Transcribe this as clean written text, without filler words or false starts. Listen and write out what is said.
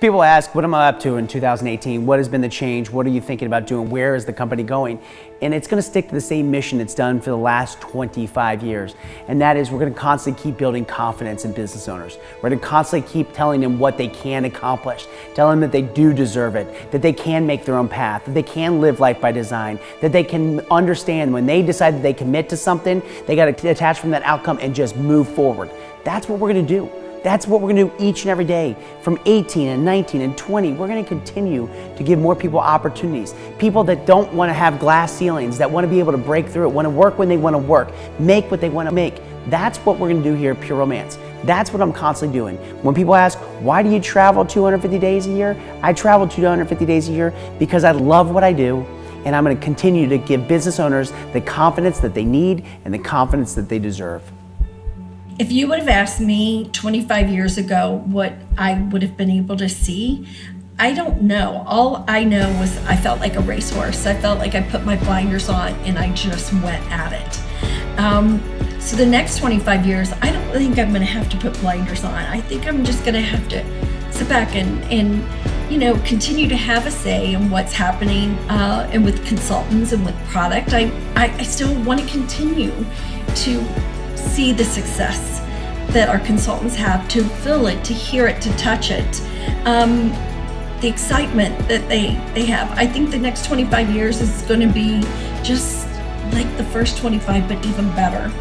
People ask, what am I up to in 2018? What has been the change? What are you thinking about doing? Where is the company going? And it's going to stick to the same mission it's done for the last 25 years. And that is, we're going to constantly keep building confidence in business owners. We're going to constantly keep telling them what they can accomplish, telling them that they do deserve it, that they can make their own path, that they can live life by design, that they can understand when they decide that they commit to something, they got to detach from that outcome and just move forward. That's what we're going to do. That's what we're going to do each and every day. From 18 and 19 and 20, we're going to continue to give more people opportunities. People that don't want to have glass ceilings, that want to be able to break through it, want to work when they want to work, make what they want to make. That's what we're going to do here at Pure Romance. That's what I'm constantly doing. When people ask, why do you travel 250 days a year? I travel 250 days a year because I love what I do, and I'm going to continue to give business owners the confidence that they need and the confidence that they deserve. If you would have asked me 25 years ago what I would have been able to see, I don't know. All I know was I felt like a racehorse. I felt like I put my blinders on and I just went at it. So the next 25 years, I don't think I'm going to have to put blinders on. I think I'm just going to have to sit back and continue to have a say in what's happening and with consultants and with product. I still want to continue to see the success that our consultants have, to feel it, to hear it, to touch it, the excitement that they have. I think the next 25 years is going to be just like the first 25, but even better.